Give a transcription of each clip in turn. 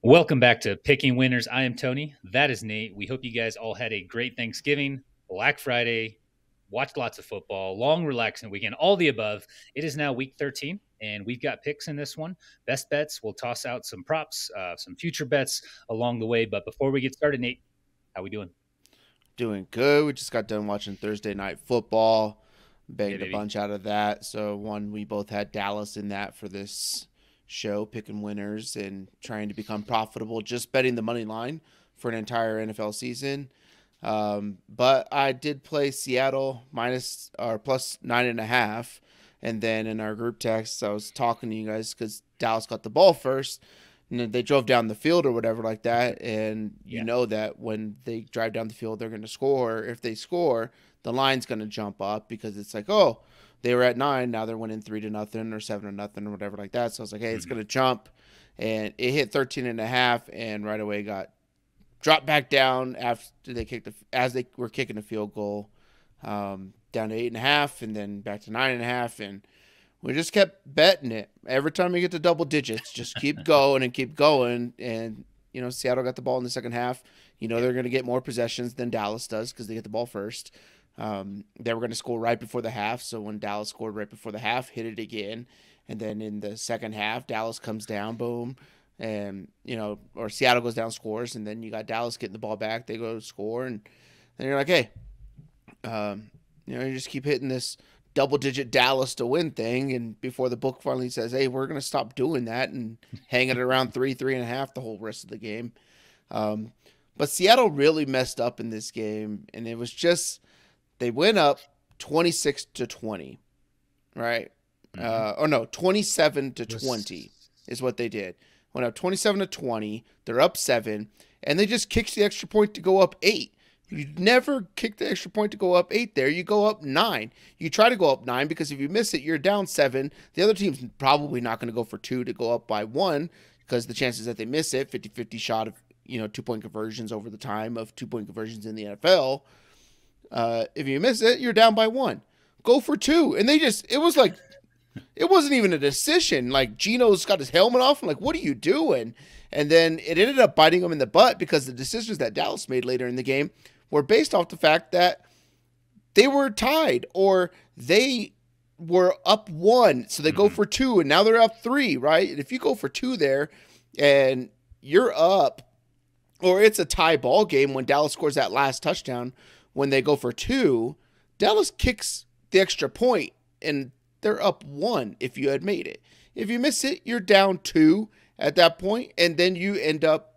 Welcome back to Picking Winners. I am Tony. That is Nate. We hope you guys all had a great Thanksgiving, Black Friday, watched lots of football, long, relaxing weekend, all the above. It is now week 13, and we've got picks in this one. Best bets. We'll toss out some props, some future bets along the way. But before we get started, Nate, how we doing? Doing good. We just got done watching Thursday night football, Yeah, banged a baby. bunch out of that. So we both had Dallas in that for this show, picking winners and trying to become profitable, just betting the money line for an entire NFL season. But I did play Seattle minus or plus 9.5. And then in our group text, I was talking to you guys because Dallas got the ball first. And they drove down the field or whatever like that, and you Yeah. know that when they drive down the field, they're going to score. If they score, the line's going to jump up because it's like, oh, they were at 9, now they're winning 3-0 or 7-0 or whatever like that. So I was like, hey, it's Mhm. going to jump, and it hit 13.5, and right away got dropped back down after they kicked as they were kicking a field goal, down to 8.5, and then back to 9.5, and we just kept betting it. Every time we get to double digits, just keep going and keep going. And, Seattle got the ball in the second half. Yeah. They're going to get more possessions than Dallas does because they get the ball first. They were going to score right before the half. So when Dallas scored right before the half, hit it again. And then in the second half, Dallas comes down, boom. And, or Seattle goes down, scores. And then you got Dallas getting the ball back. They go score. And then you're like, hey, you just keep hitting this double-digit Dallas to win thing, and before the book finally says, "Hey, we're going to stop doing that," and hanging it around 3.5 the whole rest of the game. Um, but Seattle really messed up in this game, and it was just they went up 26-20, right? Hmm. Or no, 27 to Was 20 is what they did. Went up 27-20. They're up 7, and they just kicked the extra point to go up 8. You never kick the extra point to go up 8 there. You go up 9. You try to go up 9 because if you miss it, you're down 7. The other team's probably not going to go for 2 to go up by 1 because the chances that they miss it, 50-50 shot of, 2-point conversions over the time of 2-point conversions in the NFL. If you miss it, you're down by 1. Go for 2. And it was like, it wasn't even a decision. Like, Gino's got his helmet off. I'm like, what are you doing? And then it ended up biting him in the butt because the decisions that Dallas made later in the game were based off the fact that they were tied or they were up 1. So they go hmm for 2 and now they're up 3, right? And if you go for 2 there and you're up, or it's a tie ball game when Dallas scores that last touchdown, when they go for 2, Dallas kicks the extra point and they're up 1 if you had made it. If you miss it, you're down 2 at that point, and then you end up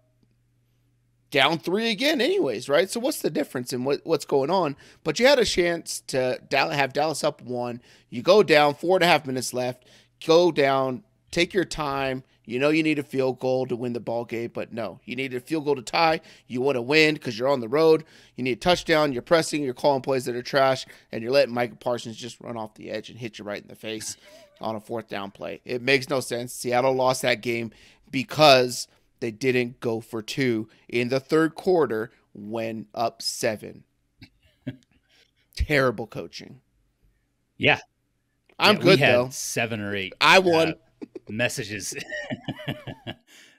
down 3 again anyways, right? So what's the difference in what's going on? But you had a chance to have Dallas up 1. You go down, 4.5 minutes left. Go down, take your time. You need a field goal to win the ball game, but no, you need a field goal to tie. You want to win because you're on the road. You need a touchdown. You're pressing. You're calling plays that are trash, and you're letting Micah Parsons just run off the edge and hit you right in the face on a fourth down play. It makes no sense. Seattle lost that game because they didn't go for 2 in the third quarter when up 7. Terrible coaching. Yeah. I'm Yeah. We good had though. 7 or 8 I won. messages.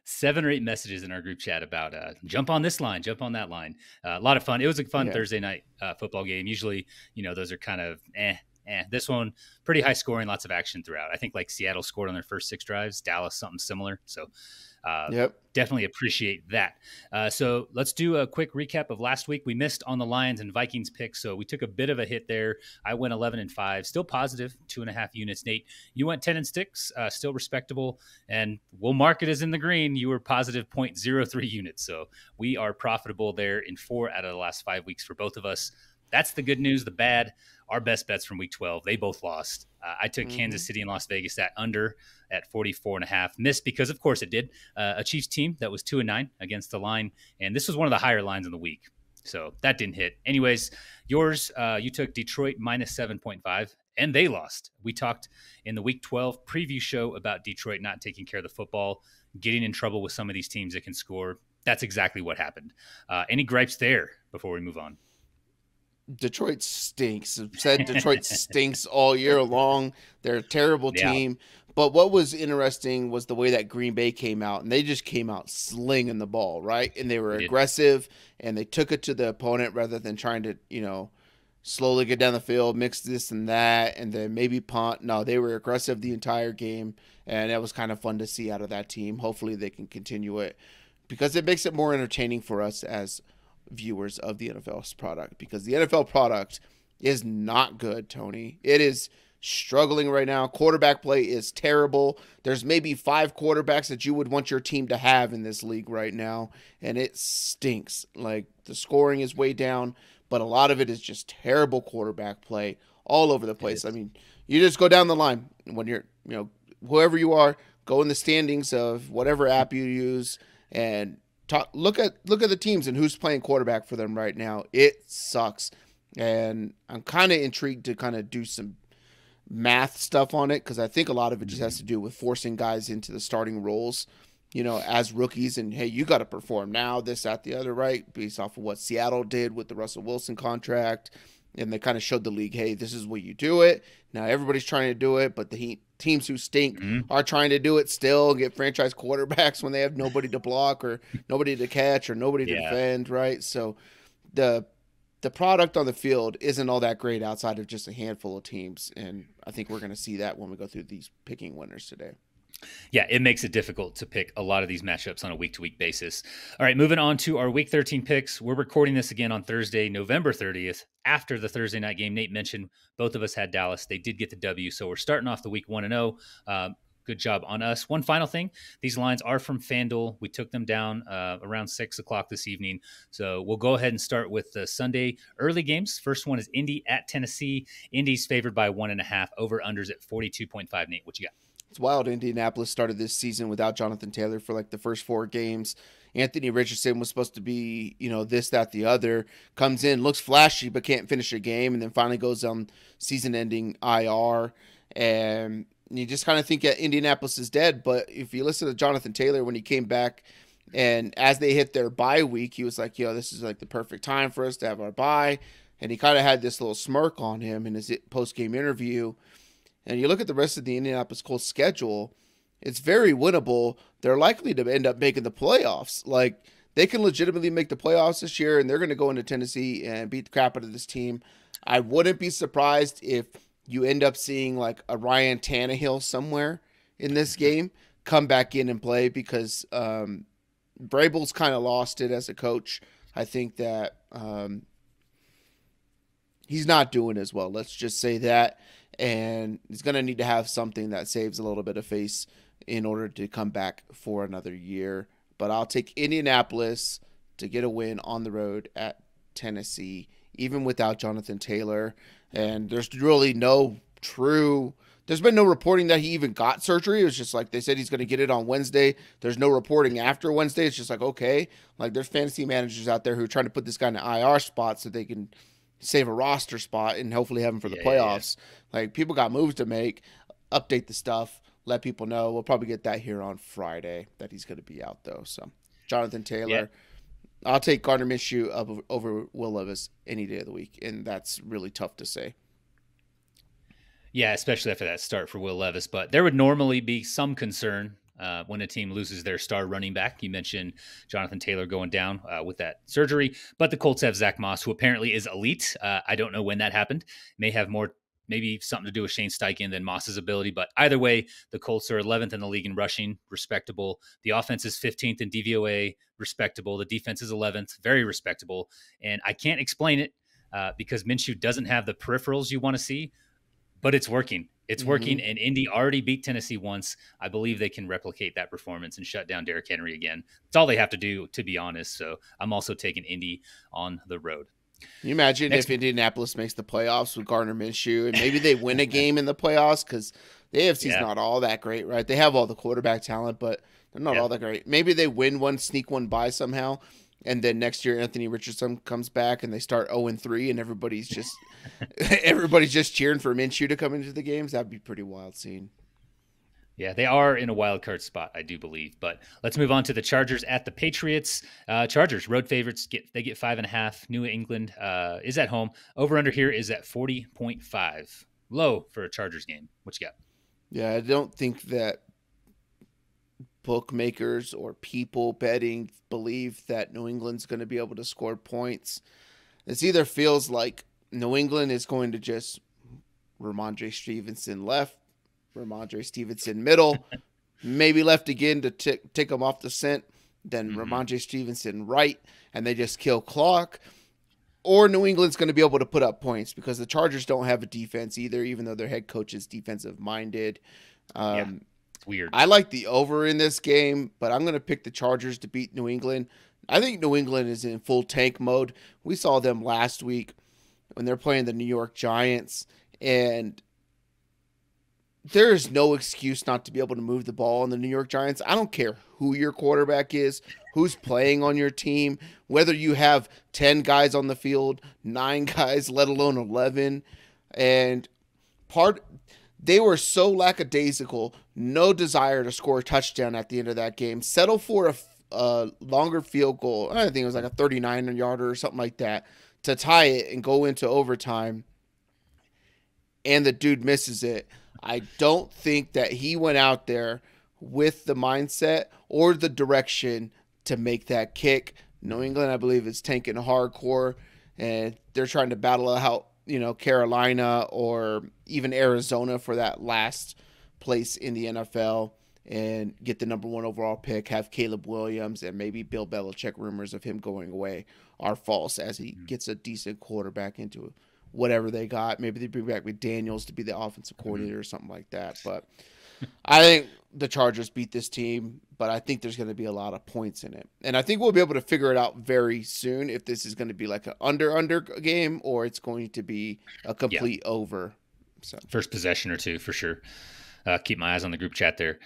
7 or 8 messages in our group chat about jump on this line, jump on that line. A lot of fun. It was a fun Yeah. Thursday night football game. Usually, those are kind of This one, pretty high scoring, lots of action throughout. I think like Seattle scored on their first 6 drives, Dallas something similar. So uh, Yep. definitely appreciate that. So let's do a quick recap of last week. We missed on the Lions and Vikings picks, so we took a bit of a hit there. I went 11-5, still positive 2.5 units. Nate, you went 10-6, still respectable, and we'll mark it as in the green. You were positive 0.03 units, so we are profitable there in 4 out of the last 5 weeks for both of us. That's the good news. The bad, our best bets from week 12, they both lost. I took Mm-hmm. Kansas City and Las Vegas at under at 44.5. Missed because, of course, it did. A Chiefs team that was 2-9 against the line. And this was one of the higher lines in the week. So that didn't hit. Anyways, yours, you took Detroit minus 7.5, and they lost. We talked in the week 12 preview show about Detroit not taking care of the football, getting in trouble with some of these teams that can score. That's exactly what happened. Any gripes there before we move on? Detroit stinks. I've said Detroit stinks all year long. They're a terrible Yeah. team. But what was interesting was the way that Green Bay came out, and they just came out slinging the ball, right? And they were aggressive, and they took it to the opponent rather than trying to, slowly get down the field, mix this and that, and then maybe punt. No, they were aggressive the entire game, and that was kind of fun to see out of that team. Hopefully they can continue it because it makes it more entertaining for us as viewers of the NFL's product, because the NFL product is not good, Tony. It is struggling right now. Quarterback play is terrible. There's maybe 5 quarterbacks that you would want your team to have in this league right now, and it stinks. Like, the scoring is way down, but a lot of it is just terrible quarterback play all over the place. I mean, you just go down the line when you're, whoever you are, go in the standings of whatever app you use and look at the teams and who's playing quarterback for them right now. It sucks. And I'm kind of intrigued to kind of do some math stuff on it, because I think a lot of it just has to do with forcing guys into the starting roles, as rookies, and hey, you got to perform now, this, that, the other, right? Based off of what Seattle did with the Russell Wilson contract. And they kind of showed the league, hey, this is what you do it. Now everybody's trying to do it, but the teams who stink are trying to do it still, get franchise quarterbacks when they have nobody to block or nobody to catch or nobody to defend, right? So the product on the field isn't all that great outside of just a handful of teams. And I think we're going to see that when we go through these picking winners today. Yeah, it makes it difficult to pick a lot of these matchups on a week-to-week basis. All right, moving on to our Week 13 picks. We're recording this again on Thursday, November 30th, after the Thursday night game. Nate mentioned both of us had Dallas. They did get the W, so we're starting off the week 1-0. Good job on us. One final thing, these lines are from FanDuel. We took them down around 6 o'clock this evening. So we'll go ahead and start with the Sunday early games. First one is Indy at Tennessee. Indy's favored by 1.5. Over-unders at 42.5. Nate, what you got? It's wild. Indianapolis started this season without Jonathan Taylor for like the first 4 games. Anthony Richardson was supposed to be, this, that, the other. Comes in, looks flashy, but can't finish a game, and then finally goes on season-ending IR. And you just kind of think that Indianapolis is dead. But if you listen to Jonathan Taylor when he came back, and as they hit their bye week, he was like, this is like the perfect time for us to have our bye. And he kind of had this little smirk on him in his post-game interview. And you look at the rest of the Indianapolis Colts schedule, it's very winnable. They're likely to end up making the playoffs. Like, they can legitimately make the playoffs this year, and they're going to go into Tennessee and beat the crap out of this team. I wouldn't be surprised if you end up seeing like a Ryan Tannehill somewhere in this game come back in and play, because Vrabel's kind of lost it as a coach. I think that he's not doing as well. Let's just say that. And he's going to need to have something that saves a little bit of face in order to come back for another year. But I'll take Indianapolis to get a win on the road at Tennessee, even without Jonathan Taylor. And there's really there's been no reporting that he even got surgery. It was just like they said he's going to get it on Wednesday. There's no reporting after Wednesday. It's just like, okay. Like, there's fantasy managers out there who are trying to put this guy in an IR spot so they can save a roster spot and hopefully have him for the playoffs. Like, people got moves to make. Update the stuff. Let people know. We'll probably get that here on Friday that he's going to be out, though. So, Jonathan Taylor. I'll take Gardner Minshew over Will Levis any day of the week, and that's really tough to say. Yeah, especially after that start for Will Levis. But there would normally be some concern when a team loses their star running back. You mentioned Jonathan Taylor going down with that surgery, but the Colts have Zach Moss, who apparently is elite. I don't know when that happened. May have maybe something to do with Shane Steichen than Moss's ability, but either way, the Colts are 11th in the league in rushing, respectable. The offense is 15th in DVOA, respectable. The defense is 11th, very respectable. And I can't explain it because Minshew doesn't have the peripherals you want to see, but it's working. It's working, and Indy already beat Tennessee once. I believe they can replicate that performance and shut down Derrick Henry again. That's all they have to do, to be honest. So I'm also taking Indy on the road. Can you imagine if Indianapolis makes the playoffs with Gardner Minshew, and maybe they win a game in the playoffs, because the AFC's not all that great, right? They have all the quarterback talent, but they're not all that great. Maybe they win one, sneak one by somehow, and then next year Anthony Richardson comes back and they start 0-3, and everybody's just cheering for Minshew to come into the games. That'd be a pretty wild scene. Yeah, they are in a wild card spot, I do believe. But let's move on to the Chargers at the Patriots. Chargers, road favorites, get 5.5. New England is at home. Over-under here is at 40.5. Low for a Chargers game. What you got? Yeah, I don't think that bookmakers or people betting believe that New England's going to be able to score points. It either feels like New England is going to just Ramondre Stevenson left, Ramondre Stevenson middle, maybe left again to take them off the scent, then Ramondre Stevenson right, and they just kill clock. Or New England's going to be able to put up points because the Chargers don't have a defense either, even though their head coach is defensive-minded. It's weird. I like the over in this game, but I'm going to pick the Chargers to beat New England. I think New England is in full tank mode. We saw them last week when they're playing the New York Giants, and there is no excuse not to be able to move the ball on the New York Giants. I don't care who your quarterback is, who's playing on your team, whether you have 10 guys on the field, 9 guys, let alone 11. And they were so lackadaisical, no desire to score a touchdown at the end of that game. Settle for a longer field goal. I think it was like a 39-yarder or something like that to tie it and go into overtime. And the dude misses it. I don't think that he went out there with the mindset or the direction to make that kick. New England, I believe, is tanking hardcore, and they're trying to battle out, Carolina or even Arizona for that last place in the NFL and get the number 1 overall pick, have Caleb Williams, and maybe Bill Belichick rumors of him going away are false as he gets a decent quarterback into whatever they got. Maybe they bring back McDaniels to be the offensive coordinator or something like that. But I think the Chargers beat this team, but I think there's going to be a lot of points in it. And I think we'll be able to figure it out very soon if this is going to be like an under game or it's going to be a complete over. So first possession or two for sure. Keep my eyes on the group chat there.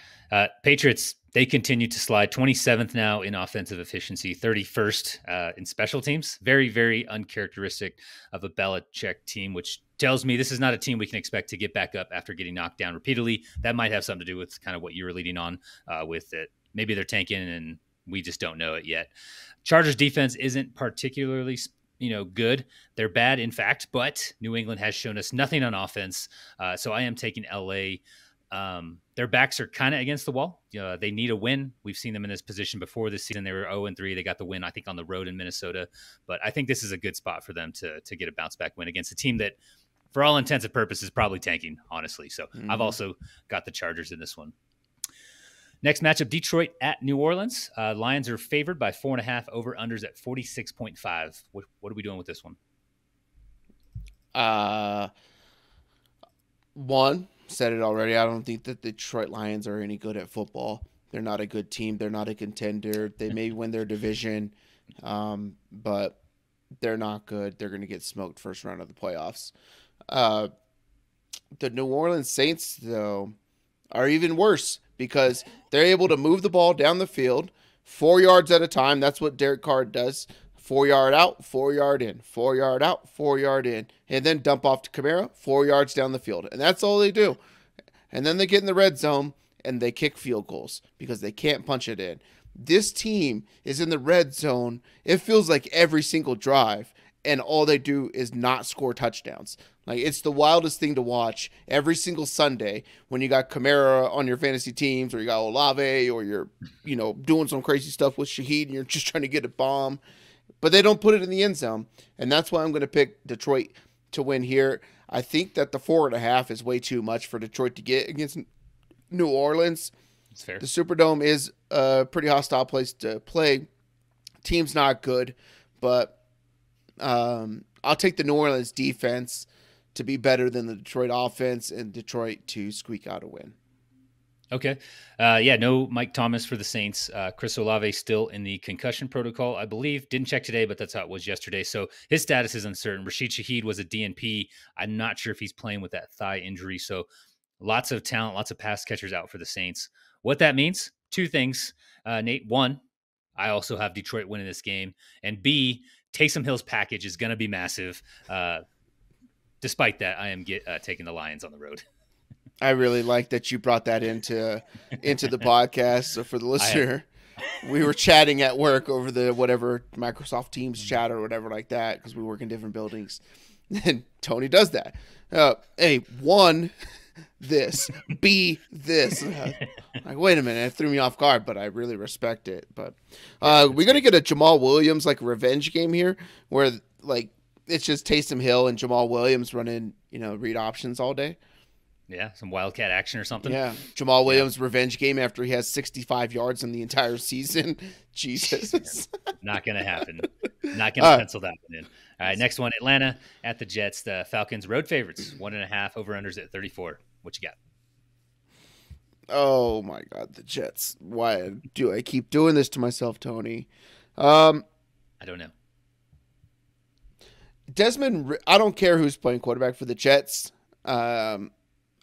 Patriots, they continue to slide 27th now in offensive efficiency, 31st in special teams. Very, very uncharacteristic of a Belichick team, which tells me this is not a team we can expect to get back up after getting knocked down repeatedly. That might have something to do with kind of what you were leading on with it. Maybe they're tanking and we just don't know it yet. Chargers defense isn't particularly good. They're bad, in fact, but New England has shown us nothing on offense. So I am taking LA. Their backs are kind of against the wall. They need a win. We've seen them in this position before this season. They were 0-3. They got the win, I think, on the road in Minnesota. But I think this is a good spot for them to get a bounce back win against a team that, for all intents and purposes, probably tanking, honestly. So I've also got the Chargers in this one. Next matchup, Detroit at New Orleans. Lions are favored by 4.5, over unders at 46.5. What are we doing with this one? One, said it already. I don't think that the Detroit Lions are any good at football. They're not a good team. They're not a contender. They may win their division, but they're not good. They're going to get smoked first round of the playoffs. The New Orleans Saints, though, are even worse because they're able to move the ball down the field 4 yards at a time. That's what Derek Carr does. 4 yard out, 4 yard in, 4 yard out, 4 yard in, and then dump off to Kamara 4 yards down the field. And that's all they do. And then they get in the red zone and they kick field goals because they can't punch it in. This team is in the red zone. It feels like every single drive, and all they do is not score touchdowns. Like, it's the wildest thing to watch every single Sunday when you got Kamara on your fantasy teams, or you got Olave, or you're, doing some crazy stuff with Shaheed and you're just trying to get a bomb. But they don't put it in the end zone, and that's why I'm going to pick Detroit to win here. I think that the 4.5 is way too much for Detroit to get against New Orleans. That's fair. The Superdome is a pretty hostile place to play. Team's not good, but I'll take the New Orleans defense to be better than the Detroit offense and Detroit to squeak out a win. Okay. No Mike Thomas for the Saints. Chris Olave still in the concussion protocol, I believe. Didn't check today, but that's how it was yesterday. So his status is uncertain. Rashid Shaheed was a DNP. I'm not sure if he's playing with that thigh injury. So lots of talent, lots of pass catchers out for the Saints. What that means, two things, Nate. One, I also have Detroit winning this game. And B, Taysom Hill's package is going to be massive. Despite that, I am taking the Lions on the road. I really like that you brought that into the podcast. So for the listener, we were chatting at work over the whatever Microsoft Teams chat or whatever like that because we work in different buildings. And Tony does that. Hey, one, this, be this. Like, wait a minute, it threw me off guard, but I really respect it. But we're gonna get a Jamal Williams like revenge game here, where like it's just Taysom Hill and Jamal Williams running, read options all day. Yeah, some Wildcat action or something. Yeah, Jamal Williams revenge game after he has 65 yards in the entire season. Jesus, not gonna happen. Not gonna pencil that one in. All right, next one, Atlanta at the Jets. The Falcons road favorites, 1.5 over-unders at 34. What you got? Oh my God, the Jets. Why do I keep doing this to myself, Tony? I don't know. Desmond, I don't care who's playing quarterback for the Jets.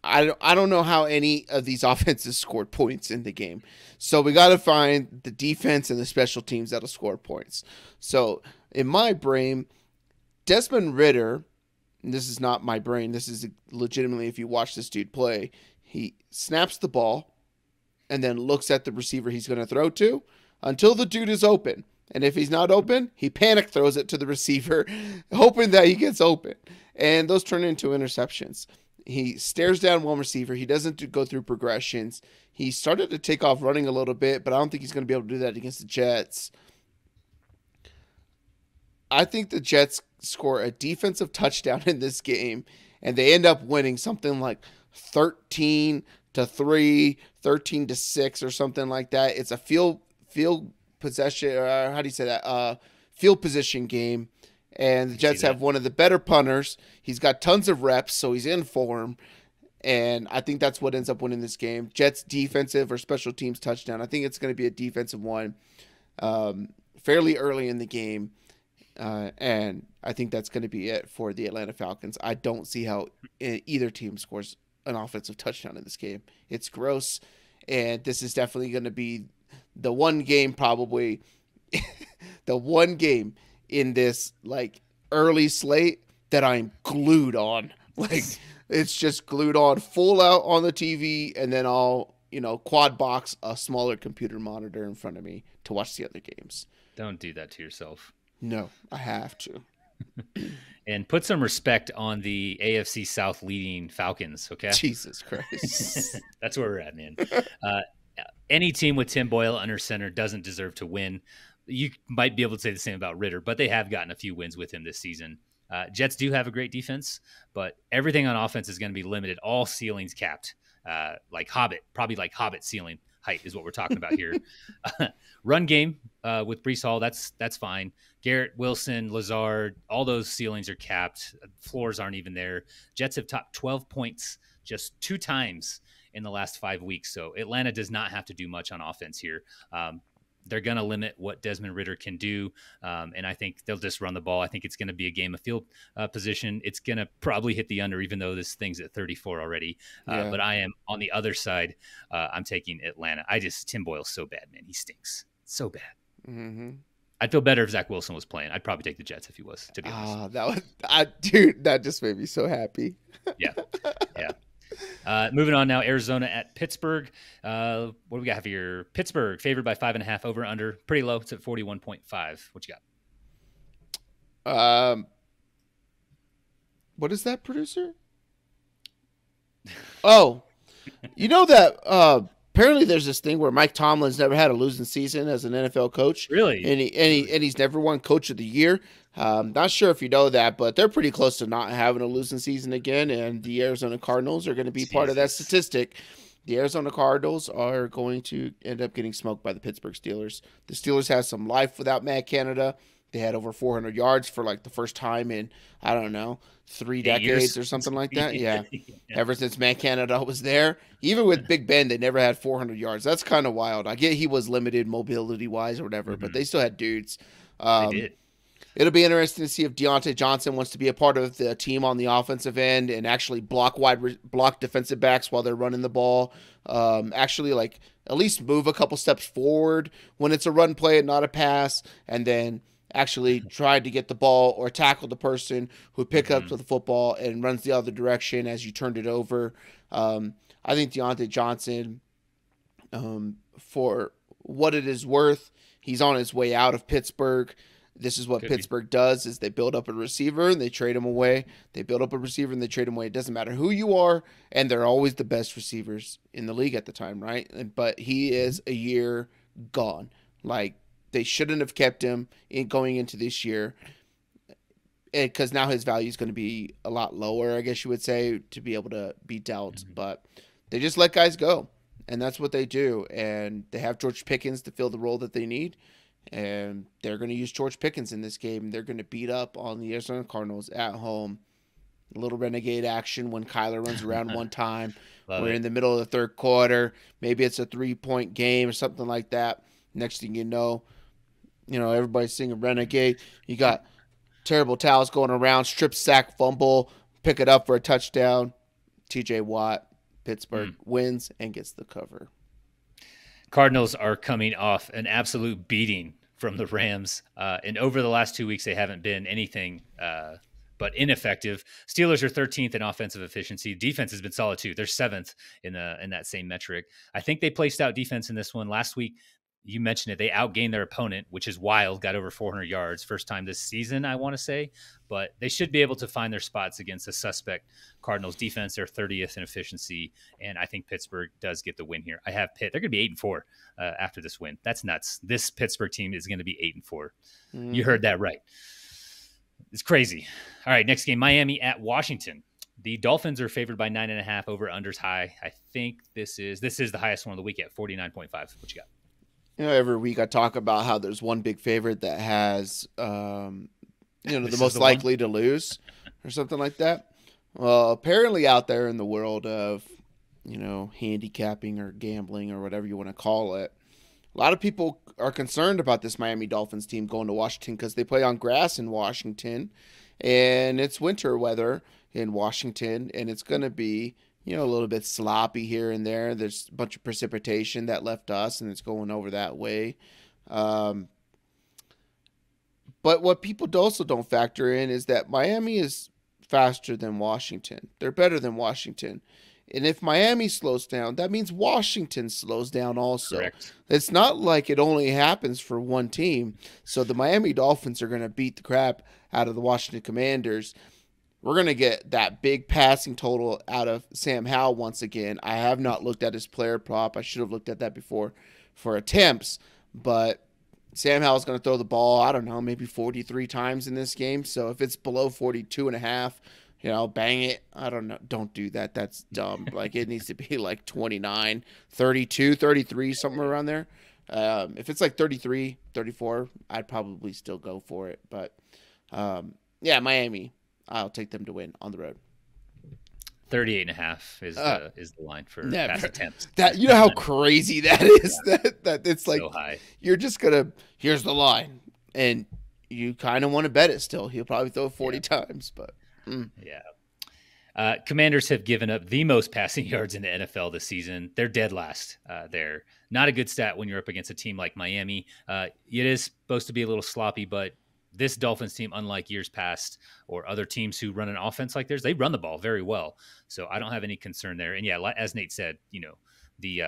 I don't know how any of these offenses scored points in the game. So we got to find the defense and the special teams that'll score points. So in my brain, Desmond Ridder, and this is not my brain, this is legitimately if you watch this dude play, he snaps the ball and then looks at the receiver he's going to throw to until the dude is open. And if he's not open, he panic throws it to the receiver, hoping that he gets open. And those turn into interceptions. He stares down one receiver. He doesn't go through progressions. He started to take off running a little bit, but I don't think he's going to be able to do that against the Jets. I think the Jets score a defensive touchdown in this game, and they end up winning something like 13-3, 13-6, or something like that. It's a field possession. How do you say that? Field position game. And the Jets have one of the better punters. He's got tons of reps, so he's in form. And I think that's what ends up winning this game. Jets defensive or special teams touchdown. I think it's going to be a defensive one fairly early in the game. And I think that's going to be it for the Atlanta Falcons. I don't see how either team scores an offensive touchdown in this game. It's gross. And this is definitely going to be the one game probably – the one game – in this like early slate that I'm glued on. Like it's just glued on full out on the TV, and then I'll, quad box a smaller computer monitor in front of me to watch the other games. Don't do that to yourself. No, I have to. And put some respect on the AFC South leading Falcons, okay? Jesus Christ. That's where we're at, man. Any team with Tim Boyle under center doesn't deserve to win. You might be able to say the same about Ridder, but they have gotten a few wins with him this season. Jets do have a great defense, but everything on offense is going to be limited. All ceilings capped, like Hobbit ceiling height is what we're talking about here. Run game with Breece Hall, that's fine. Garrett, Wilson, Lazard, all those ceilings are capped. Floors aren't even there. Jets have topped 12 points just 2 times in the last 5 weeks. So Atlanta does not have to do much on offense here. They're going to limit what Desmond Ridder can do, and I think they'll just run the ball. I think it's going to be a game of field position. It's going to probably hit the under, even though this thing's at 34 already. But I am on the other side. I'm taking Atlanta. Tim Boyle's so bad, man. He stinks. So bad. Mm-hmm. I'd feel better if Zach Wilson was playing. I'd probably take the Jets if he was, to be honest. That just made me so happy. Yeah. Moving on now, Arizona at Pittsburgh. What do we got here? Pittsburgh favored by 5.5 over under. Pretty low. It's at 41.5. What you got? What is that, producer? Oh, that apparently there's this thing where Mike Tomlin's never had a losing season as an NFL coach. Really? And he's never won Coach of the Year. Not sure if you know that, but they're pretty close to not having a losing season again, and the Arizona Cardinals are going to be part of that statistic. The Arizona Cardinals are going to end up getting smoked by the Pittsburgh Steelers. The Steelers have some life without Matt Canada. They had over 400 yards for like the first time in, I don't know, 3 decades or something like that. Yeah. Ever since Matt Canada was there. Even with Big Ben, they never had 400 yards. That's kind of wild. I get he was limited mobility-wise or whatever, but they still had dudes. They did. It'll be interesting to see if Deontay Johnson wants to be a part of the team on the offensive end and actually block defensive backs while they're running the ball. Actually, like at least move a couple steps forward when it's a run play and not a pass, and then actually try to get the ball or tackle the person who picks up the football and runs the other direction as you turned it over. I think Deontay Johnson, for what it is worth, he's on his way out of Pittsburgh. This is what Could be. Pittsburgh does: is they build up a receiver and they trade him away. They build up a receiver and they trade him away. It doesn't matter who you are, and they're always the best receivers in the league at the time, right? But he is a year gone. Like, they shouldn't have kept him going into this year, because now his value is going to be a lot lower, I guess you would say, to be able to be dealt. But they just let guys go, and that's what they do. And they have George Pickens to fill the role that they need, and they're going to use George Pickens in this game. They're going to beat up on the Arizona Cardinals at home. A little renegade action when Kyler runs around one time. We're in the middle of the third quarter. Maybe it's a 3-point game or something like that. Next thing you know, everybody's singing renegade. You got terrible towels going around, strip sack, fumble, pick it up for a touchdown. TJ Watt, Pittsburgh wins and gets the cover. Cardinals are coming off an absolute beating from the Rams. And over the last 2 weeks, they haven't been anything but ineffective. Steelers are 13th in offensive efficiency. Defense has been solid too. They're 7th in that same metric. I think they placed out defense in this one. Last week, you mentioned it, they outgained their opponent, which is wild, got over 400 yards. First time this season, I want to say. But they should be able to find their spots against a suspect Cardinals defense. They're 30th in efficiency, and I think Pittsburgh does get the win here. I have Pitt. They're going to be 8-4 after this win. That's nuts. This Pittsburgh team is going to be 8-4. You heard that right. It's crazy. All right, next game, Miami at Washington. The Dolphins are favored by 9.5, over unders high. I think this is the highest one of the week at 49.5. What you got? Every week I talk about how there's one big favorite that has, the most likely to lose or something like that. Well, apparently out there in the world of, handicapping or gambling or whatever you want to call it, a lot of people are concerned about this Miami Dolphins team going to Washington because they play on grass in Washington, and it's winter weather in Washington, and it's going to be a little bit sloppy here and there. There's a bunch of precipitation that left us, and it's going over that way. But what people also don't factor in is that Miami is faster than Washington. They're better than Washington. And if Miami slows down, that means Washington slows down also. Correct. It's not like it only happens for one team. So the Miami Dolphins are going to beat the crap out of the Washington Commanders. We're going to get that big passing total out of Sam Howell once again. I have not looked at his player prop. I should have looked at that before for attempts. But Sam Howell's going to throw the ball, I don't know, maybe 43 times in this game. So if it's below 42.5, bang it. I don't know. Don't do that. That's dumb. Like, it needs to be like 29, 32, 33, somewhere around there. If it's like 33, 34, I'd probably still go for it. But, Miami. I'll take them to win on the road. 38.5 is the line for pass attempts. That, how crazy that is. That it's like, so high. You're just gonna, here's the line, and you kind of want to bet it still. He'll probably throw 40 times, but Commanders have given up the most passing yards in the NFL this season. They're dead last. They're not a good stat when you're up against a team like Miami. It is supposed to be a little sloppy, but this Dolphins team, unlike years past or other teams who run an offense like theirs, they run the ball very well. So I don't have any concern there. And as Nate said, the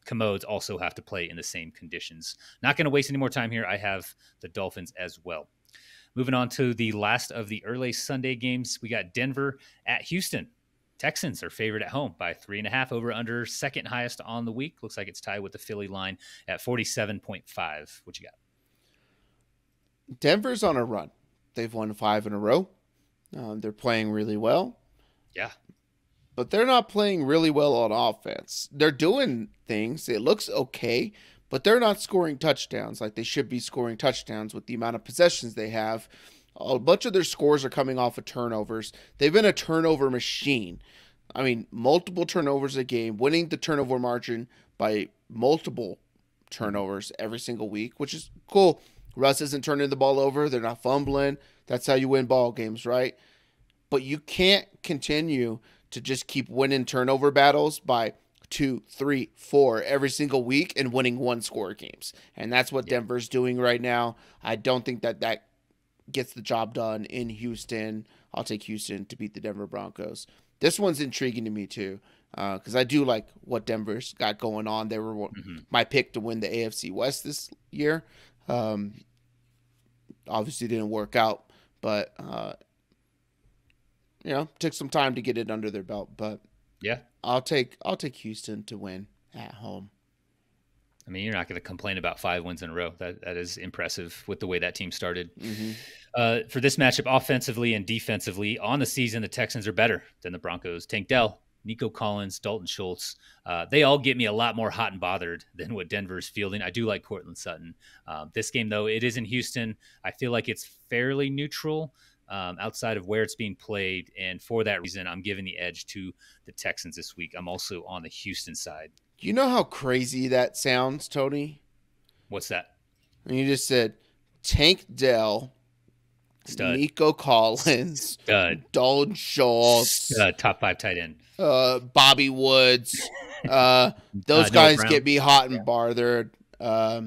Commodes also have to play in the same conditions. Not going to waste any more time here. I have the Dolphins as well. Moving on to the last of the early Sunday games, we got Denver at Houston. Texans are favored at home by 3.5, over under second highest on the week. Looks like it's tied with the Philly line at 47.5. What you got? Denver's on a run. They've won 5 in a row. They're playing really well. Yeah. But they're not playing really well on offense. They're doing things. It looks okay, but they're not scoring touchdowns like they should be scoring touchdowns with the amount of possessions they have. A bunch of their scores are coming off of turnovers. They've been a turnover machine. I mean, multiple turnovers a game, winning the turnover margin by multiple turnovers every single week, which is cool. Russ isn't turning the ball over. They're not fumbling. That's how you win ball games, right? But you can't continue to just keep winning turnover battles by 2, 3, 4 every single week and winning one-score games. And that's what Denver's doing right now. I don't think that gets the job done in Houston. I'll take Houston to beat the Denver Broncos. This one's intriguing to me too, because I do like what Denver's got going on. They were my pick to win the AFC West this year. obviously didn't work out, but took some time to get it under their belt. But Yeah. I'll take Houston to win at home. I mean, you're not going to complain about 5 wins in a row. That is impressive with the way that team started. For this matchup, offensively and defensively, on the season, the Texans are better than the Broncos. Tank Dell, Nico Collins, Dalton Schultz, they all get me a lot more hot and bothered than what Denver's fielding. I do like Cortland Sutton. This game, though, it is in Houston. I feel like it's fairly neutral outside of where it's being played. And for that reason, I'm giving the edge to the Texans this week. I'm also on the Houston side. You know how crazy that sounds, Tony? What's that? And you just said Tank Dell, Stud. Nico Collins, Stud. Dalton Schultz, top 5 tight end, Bobby Woods. Those guys get me hot and bothered. But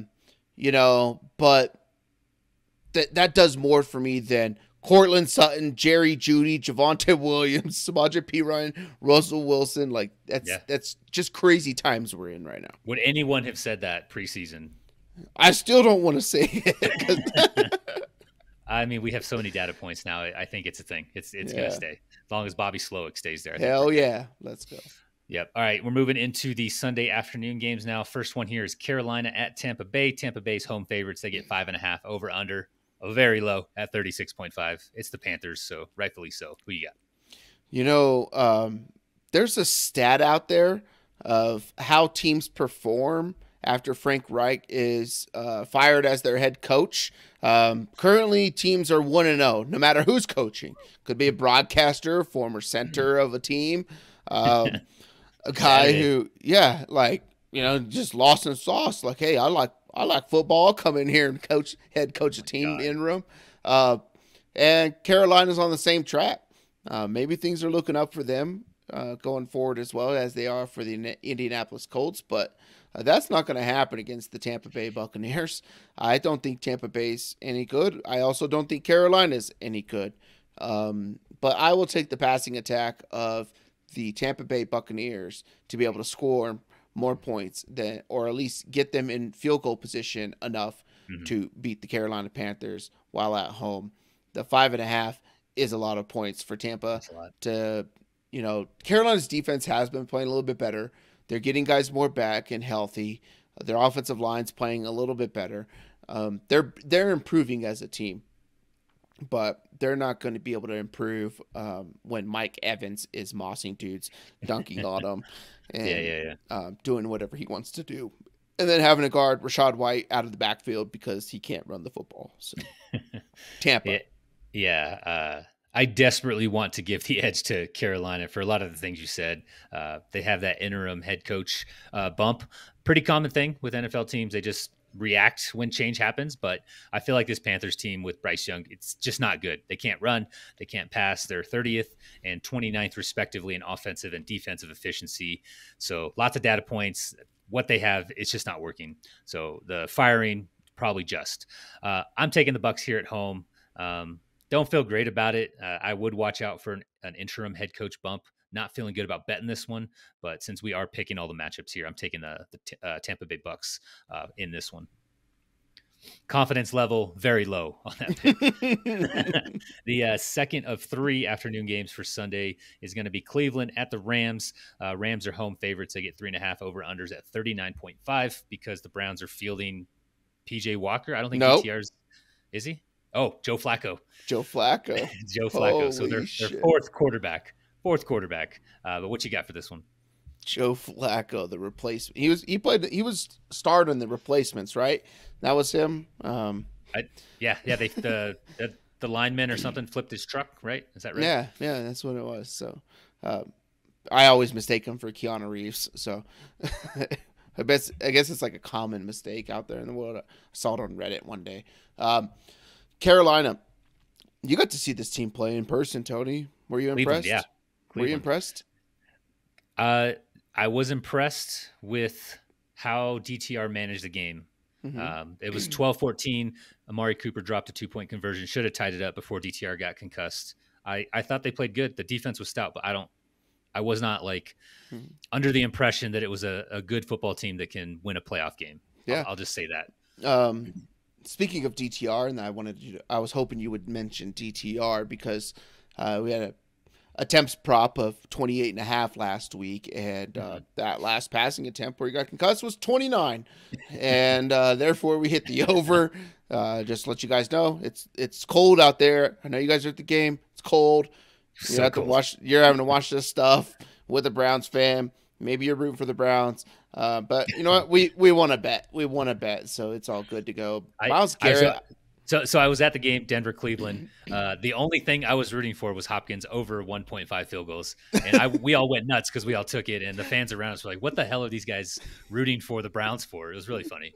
that does more for me than Cortland Sutton, Jerry Jeudy, Javonte Williams, Samaje Perine, Russell Wilson. Like that's just crazy times we're in right now. Would anyone have said that preseason? I still don't want to say it. I mean, we have so many data points now. I think it's a thing. It's going to stay as long as Bobby Slowick stays there. Hell yeah, let's go. Yep. All right, we're moving into the Sunday afternoon games now. First one here is Carolina at Tampa Bay. Tampa Bay's home favorites. They get 5.5 over under. Very low at 36.5. It's the Panthers, so rightfully so. Who you got? There's a stat out there of how teams perform after Frank Reich is fired as their head coach. Currently, teams are 1-0, no matter who's coaching. Could be a broadcaster, former center of a team, a guy who, just lost in sauce. Like, hey, I like football. I'll come in here and head coach a team interim. And Carolina's on the same track. Maybe things are looking up for them going forward as well as they are for the Indianapolis Colts. But that's not going to happen against the Tampa Bay Buccaneers. I don't think Tampa Bay's any good. I also don't think Carolina's any good. But I will take the passing attack of the Tampa Bay Buccaneers to be able to score more points or at least get them in field goal position enough to beat the Carolina Panthers while at home. The 5.5 is a lot of points for Tampa. Carolina's defense has been playing a little bit better. They're getting guys more back and healthy. Their offensive line's playing a little bit better. They're improving as a team, but they're not going to be able to improve when Mike Evans is mossing dudes, dunking on them, and doing whatever he wants to do. And then having to guard Rachaad White out of the backfield because he can't run the football. So Tampa. I desperately want to give the edge to Carolina for a lot of the things you said. They have that interim head coach bump. Pretty common thing with NFL teams. They just react when change happens. But I feel like this Panthers team with Bryce Young, it's just not good. They can't run. They can't pass. They're 30th and 29th, respectively, in offensive and defensive efficiency. So lots of data points. What they have, it's just not working. So the firing, probably just. I'm taking the Bucs here at home. Don't feel great about it. I would watch out for an interim head coach bump. Not feeling good about betting this one, but since we are picking all the matchups here, I'm taking the Tampa Bay Bucs in this one. Confidence level very low on that pick. The second of 3 afternoon games for Sunday is going to be Cleveland at the Rams. Rams are home favorites. They get 3.5 over unders at 39.5 because the Browns are fielding PJ Walker. I don't think DTR's is he? Oh, Joe Flacco. Joe Flacco. Holy so their fourth quarterback. But what you got for this one? Joe Flacco, the replacement. He was starred in the Replacements, right? That was him. The lineman or something flipped his truck, right? Is that right? Yeah, that's what it was. So I always mistake him for Keanu Reeves. So I guess it's like a common mistake out there in the world. I saw it on Reddit one day. Carolina, you got to see this team play in person, Tony. Were you impressed? Yeah. Were you impressed? I was impressed with how DTR managed the game. It was 12-14. Amari Cooper dropped a 2-point conversion. Should have tied it up before DTR got concussed. I thought they played good. The defense was stout, but I was not under the impression that it was a good football team that can win a playoff game. Yeah. I'll just say that. speaking of DTR, and I was hoping you would mention DTR because we had a attempts prop of 28.5 last week, and that last passing attempt where he got concussed was 29, and therefore we hit the over. Just to let you guys know, it's cold out there. I know you guys are at the game. It's cold. So cold. You're having to watch this stuff with a Browns fan. Maybe you're rooting for the Browns. But you know what? We want to bet. We want to bet, so it's all good to go. Myles Garrett. So I was at the game, Denver, Cleveland. The only thing I was rooting for was Hopkins over 1.5 field goals. And we all went nuts because we all took it. And the fans around us were like, what the hell are these guys rooting for the Browns for? It was really funny.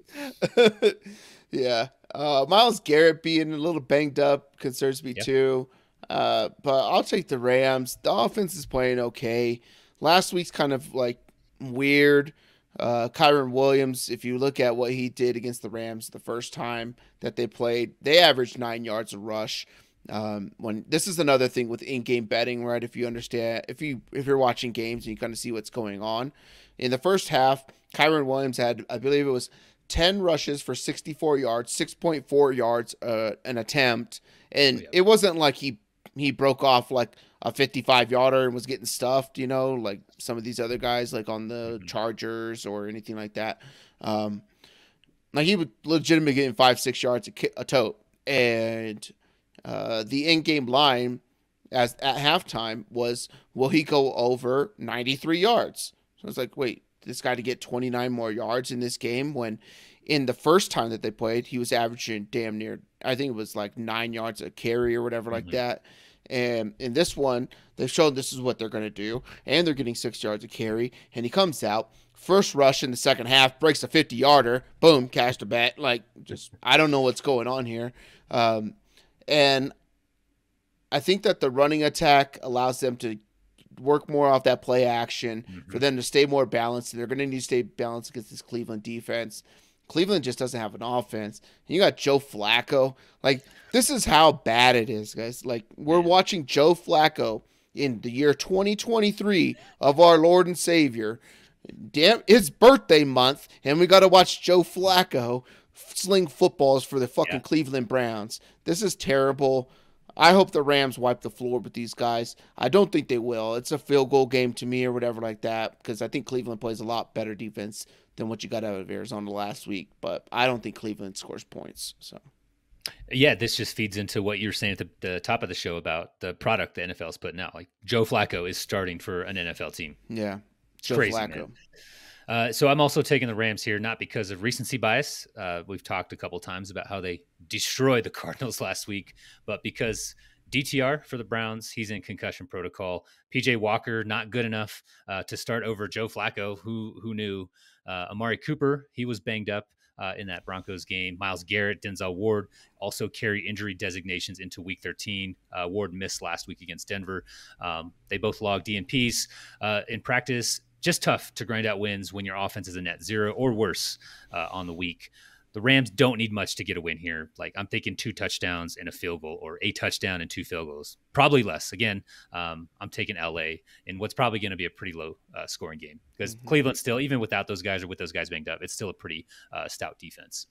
Yeah. Myles Garrett being a little banged up concerns me too. But I'll take the Rams. The offense is playing okay. Last week's kind of like weird. Kyron Williams, if you look at what he did against the Rams the first time that they played, they averaged 9 yards a rush. When this is another thing with in-game betting, right? If you understand, if you're watching games and you kind of see what's going on, in the first half, Kyron Williams had, I believe it was 10 rushes for 64 yards, 6.4 yards an attempt, and it wasn't like he broke off like a 55-yarder and was getting stuffed, like some of these other guys like on the Chargers or anything like that. Like he was legitimately getting 5-6 yards a tote. And the in-game line at halftime was, will he go over 93 yards? So it's like, wait, this guy to get 29 more yards in this game when in the first time that they played, he was averaging damn near, I think it was like 9 yards a carry or whatever like that. And in this one, they've shown this is what they're going to do, and they're getting 6 yards a carry. And he comes out, first rush in the second half, breaks a 50-yarder, boom, cashed a bet. Like, just I don't know what's going on here. And I think that the running attack allows them to work more off that play action for them to stay more balanced. And they're going to need to stay balanced against this Cleveland defense. Cleveland just doesn't have an offense. And you got Joe Flacco. Like, this is how bad it is, guys. Like, we're watching Joe Flacco in the year 2023 of our Lord and Savior. Damn, it's birthday month, and we got to watch Joe Flacco sling footballs for the fucking Cleveland Browns. This is terrible. I hope the Rams wipe the floor with these guys. I don't think they will. It's a field goal game to me or whatever like that, because I think Cleveland plays a lot better defense than what you got out of Arizona last week. But I don't think Cleveland scores points. So, yeah, this just feeds into what you're saying at the top of the show about the product the NFL is putting out. Like, Joe Flacco is starting for an NFL team. Yeah, Joe Flacco. So I'm also taking the Rams here, not because of recency bias. We've talked a couple times about how they destroyed the Cardinals last week, but because DTR for the Browns, he's in concussion protocol. PJ Walker, not good enough to start over Joe Flacco, who knew. Amari Cooper, he was banged up in that Broncos game. Myles Garrett, Denzel Ward also carry injury designations into Week 13. Ward missed last week against Denver. They both logged DNPs in practice. Just tough to grind out wins when your offense is a net zero or worse on the week. The Rams don't need much to get a win here. Like, I'm thinking 2 touchdowns and a field goal, or a touchdown and 2 field goals. Probably less. Again, I'm taking LA in what's probably going to be a pretty low scoring game, because Cleveland still, even without those guys or with those guys banged up, it's still a pretty stout defense.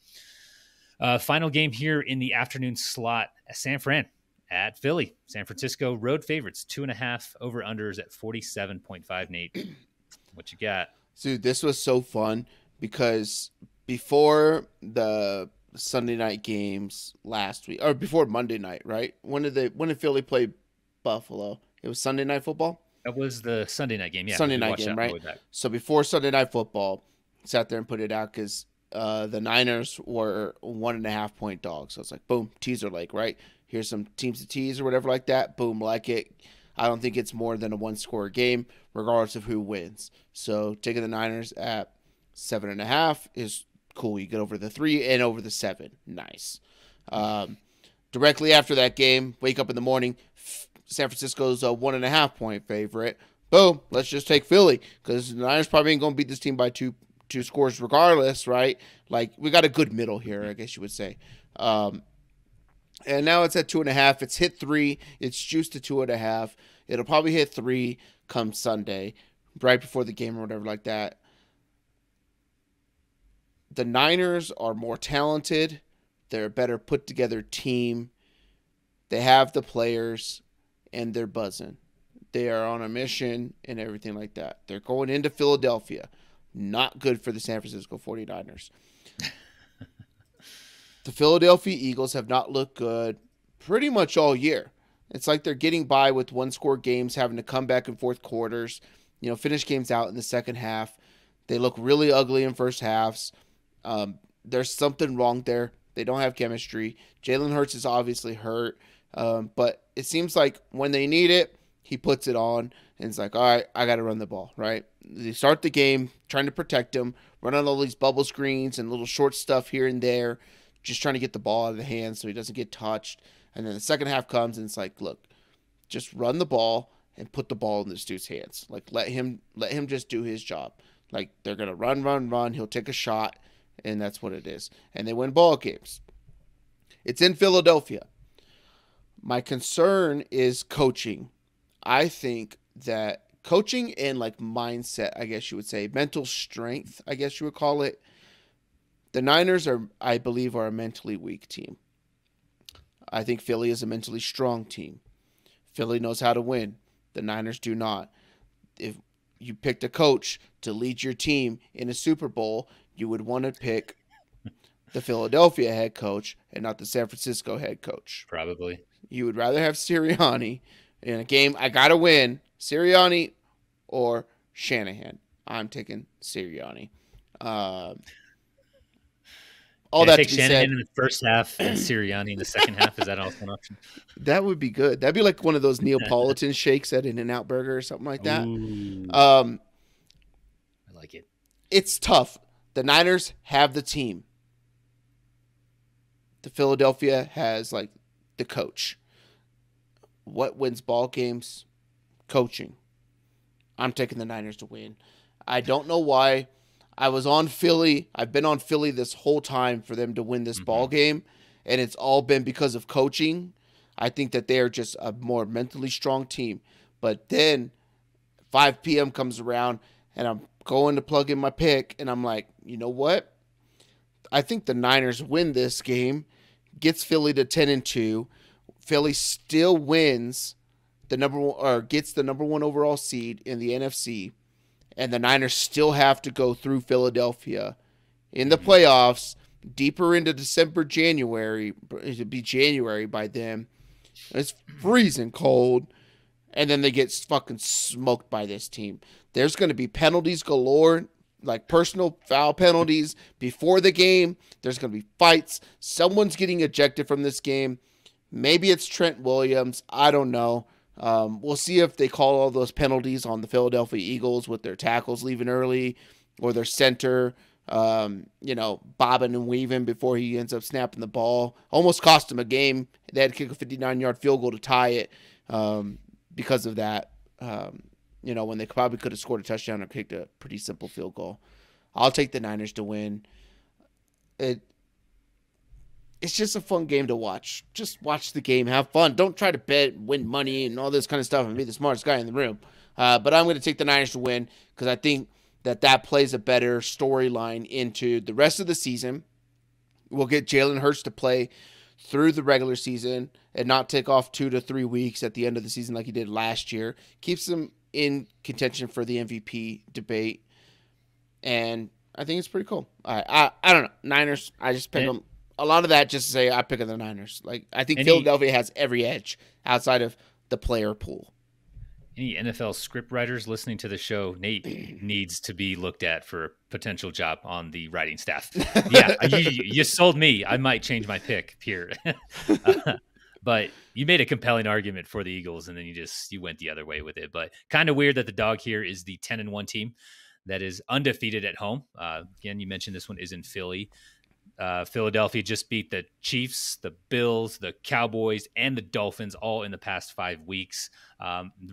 Final game here in the afternoon slot, San Fran at Philly. San Francisco road favorites, 2.5 over unders at 47.5. Nate, what you got? Dude, this was so fun because before the Sunday night games last week, or before Monday night, right? When did Philly play Buffalo? It was Sunday Night Football? That was the Sunday night game, yeah. Sunday night game, right? So before Sunday Night Football, sat there and put it out because the Niners were 1.5 point dogs. So it's like, boom, teaser like, right? Here's some teams to tease or whatever like that. Boom, like it. I don't think it's more than a 1-score game, regardless of who wins. So taking the Niners at 7.5 is cool. You get over the 3 and over the 7. Nice. Directly after that game, wake up in the morning, San Francisco's a 1.5 point favorite. Boom, let's just take Philly, because the Niners probably ain't going to beat this team by two scores regardless, right? Like, we got a good middle here, I guess you would say. And now it's at 2.5. It's hit 3. It's juiced to 2.5. It'll probably hit 3 come Sunday, right before the game or whatever like that. The Niners are more talented They're a better put together team. They have the players, and they're buzzing. They are on a mission and everything like that. They're going into Philadelphia. Not good for the San Francisco 49ers. The Philadelphia Eagles have not looked good pretty much all year. It's like they're getting by with one-score games, having to come back in fourth quarters, finish games out in the second half. They look really ugly in first halves. There's something wrong there. They don't have chemistry. Jalen Hurts is obviously hurt, but it seems like when they need it, he puts it on, and it's like, all right, I got to run the ball, right? They start the game trying to protect him, run on all these bubble screens and little short stuff here and there, just trying to get the ball out of the hands so he doesn't get touched. And then the second half comes, and it's like, look, just run the ball and put the ball in this dude's hands. Like, let him just do his job. Like, they're going to run. He'll take a shot, and that's what it is. And they win ball games. It's in Philadelphia. My concern is coaching. I think that coaching and, like, mindset, I guess you would say, mental strength, I guess you would call it. The Niners I believe, are a mentally weak team. I think Philly is a mentally strong team. Philly knows how to win. The Niners do not. If you picked a coach to lead your team in a Super Bowl, you would want to pick the Philadelphia head coach and not the San Francisco head coach. Probably. You would rather have Sirianni in a game. I got to win. Sirianni or Shanahan. I'm taking Sirianni. All that take to be Shanahan said, in the first half and Sirianni in the second half. Is that also an option? that would be good. That'd be like one of those Neapolitan shakes at In-N-Out Burger or something like that. Ooh, I like it. It's tough. The Niners have the team. The Philadelphia has, like, the coach. What wins ball games? Coaching. I'm taking the Niners to win. I don't know why. I was on Philly. I've been on Philly this whole time for them to win this ball game, and it's all been because of coaching. I think that they are just a more mentally strong team. But then 5 p.m. comes around, and I'm going to plug in my pick, and I'm like, you know what? I think the Niners win this game, gets Philly to 10-2. Philly still wins the number one, or gets the number one overall seed in the NFC. And the Niners still have to go through Philadelphia in the playoffs, deeper into December, January. It'll be January by then. It's freezing cold. And then they get fucking smoked by this team. There's going to be penalties galore, like personal foul penalties before the game. There's going to be fights. Someone's getting ejected from this game. Maybe it's Trent Williams. I don't know. We'll see if they call all those penalties on the Philadelphia Eagles with their tackles leaving early or their center, bobbing and weaving before he ends up snapping the ball. Almost cost him a game. They had to kick a 59-yard field goal to tie it because of that, when they probably could have scored a touchdown or kicked a pretty simple field goal. I'll take the Niners to win. It's just a fun game to watch. Just watch the game, have fun. Don't try to bet, win money, and all this kind of stuff and be the smartest guy in the room. But I'm going to take the Niners to win because I think that plays a better storyline into the rest of the season. We'll get Jalen Hurts to play through the regular season and not take off 2 to 3 weeks at the end of the season like he did last year. Keeps him in contention for the MVP debate. And I think it's pretty cool. I don't know. Niners, I just pick them. A lot of that just to say I pick the Niners. Like, I think Philadelphia has every edge outside of the player pool. Any NFL script writers listening to the show, Nate needs to be looked at for a potential job on the writing staff. Yeah, you sold me. I might change my pick here. But you made a compelling argument for the Eagles, and then you went the other way with it. But kind of weird that the dog here is the 10-1 team that is undefeated at home. Again, you mentioned this one is in Philly. Philadelphia just beat the Chiefs, the Bills, the Cowboys, and the Dolphins all in the past 5 weeks.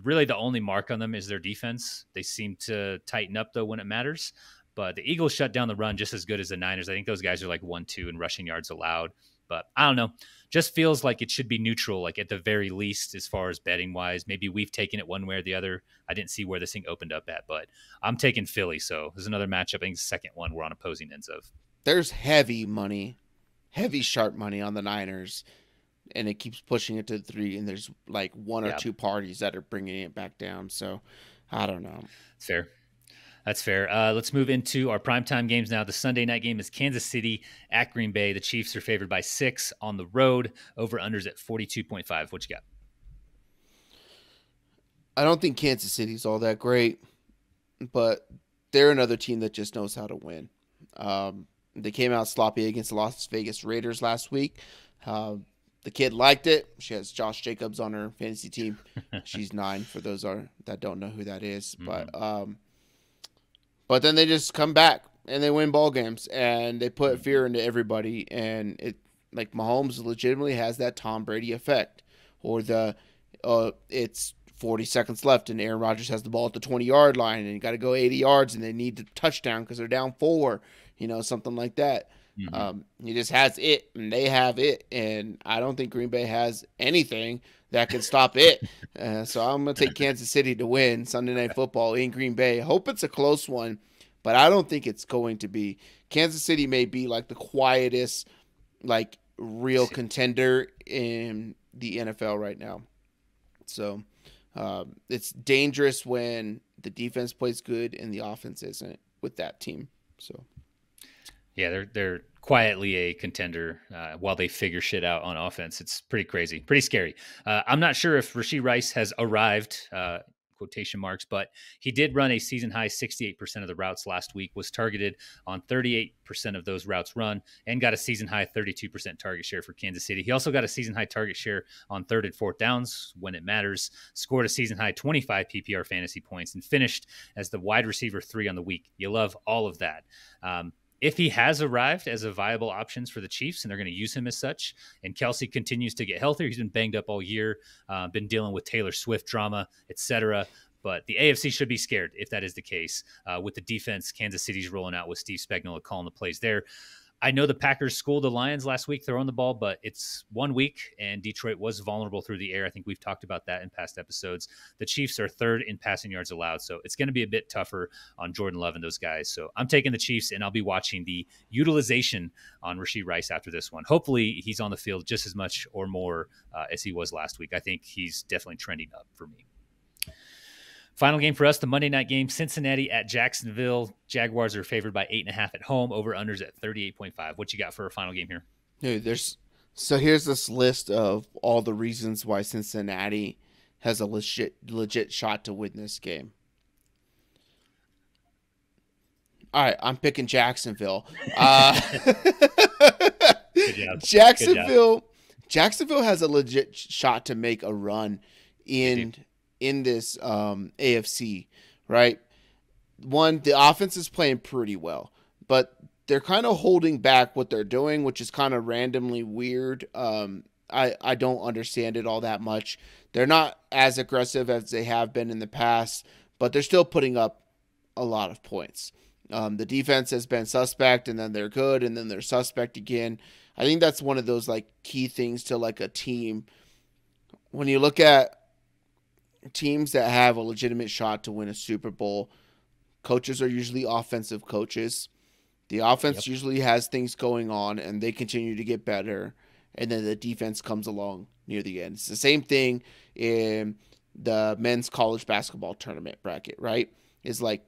Really, the only mark on them is their defense. They seem to tighten up, though, when it matters. But the Eagles shut down the run just as good as the Niners. I think those guys are like 1-2 in rushing yards allowed. But I don't know. Just feels like it should be neutral, like at the very least, as far as betting-wise. Maybe we've taken it one way or the other. I didn't see where this thing opened up at, but I'm taking Philly. So there's another matchup. I think the second one we're on opposing ends of. There's heavy money heavy sharp money on the Niners, and it keeps pushing it to 3, and there's like one or two parties that are bringing it back down. So I don't know. Fair. That's fair. Let's move into our primetime games now. The Sunday night game is Kansas City at Green Bay. The Chiefs are favored by 6 on the road. Over-unders at 42.5. What you got? I don't think Kansas City's all that great, but they're another team that just knows how to win. They came out sloppy against the Las Vegas Raiders last week. The kid liked it. She has Josh Jacobs on her fantasy team. She's 9 for those that don't know who that is. Mm-hmm. But then they just come back and they win ball games and they put fear into everybody. And it like Mahomes legitimately has that Tom Brady effect, or it's 40 seconds left and Aaron Rodgers has the ball at the 20-yard line and you got to go 80 yards and they need the touchdown because they're down 4, something like that. Mm-hmm. He just has it and they have it. And I don't think Green Bay has anything that can stop it. So I'm going to take Kansas City to win Sunday Night Football in Green Bay. I hope it's a close one, but I don't think it's going to be. Kansas City may be like the quietest, like real contender in the NFL right now. So it's dangerous when the defense plays good and the offense isn't with that team. So yeah, they're quietly a contender while they figure shit out on offense. It's pretty crazy, pretty scary. I'm not sure if Rashee Rice has arrived, quotation marks, but he did run a season high 68% of the routes last week, was targeted on 38% of those routes run, and got a season high 32% target share for Kansas City. He also got a season high target share on 3rd and 4th downs when it matters, scored a season high 25 PPR fantasy points, and finished as the wide receiver 3 on the week. You love all of that. If he has arrived as a viable option for the Chiefs and they're going to use him as such, and Kelsey continues to get healthier, he's been banged up all year, been dealing with Taylor Swift drama, etc. But the AFC should be scared if that is the case. With the defense, Kansas City's rolling out with Steve Spagnuolo calling the plays there. I know the Packers schooled the Lions last week throwing the ball, but it's 1 week, and Detroit was vulnerable through the air. I think we've talked about that in past episodes. The Chiefs are 3rd in passing yards allowed, so it's going to be a bit tougher on Jordan Love and those guys. So I'm taking the Chiefs, and I'll be watching the utilization on Rashee Rice after this one. Hopefully he's on the field just as much or more as he was last week. I think he's definitely trending up for me. Final game for us, the Monday night game, Cincinnati at Jacksonville. Jaguars are favored by 8.5 at home, over-unders at 38.5. What you got for a final game here? Dude, here's this list of all the reasons why Cincinnati has a legit shot to win this game. All right, I'm picking Jacksonville. Good job. Jacksonville has a legit shot to make a run in this AFC, right? One, the offense is playing pretty well, but they're kind of holding back what they're doing, which is kind of randomly weird. I don't understand it all that much. They're not as aggressive as they have been in the past, but they're still putting up a lot of points. The defense has been suspect, and then they're good, and then they're suspect again. I think that's one of those like key things to like a team. When you look at teams that have a legitimate shot to win a Super Bowl, coaches are usually offensive coaches. The offense usually has things going on, and they continue to get better, and then the defense comes along near the end. It's the same thing in the men's college basketball tournament bracket, right? It's like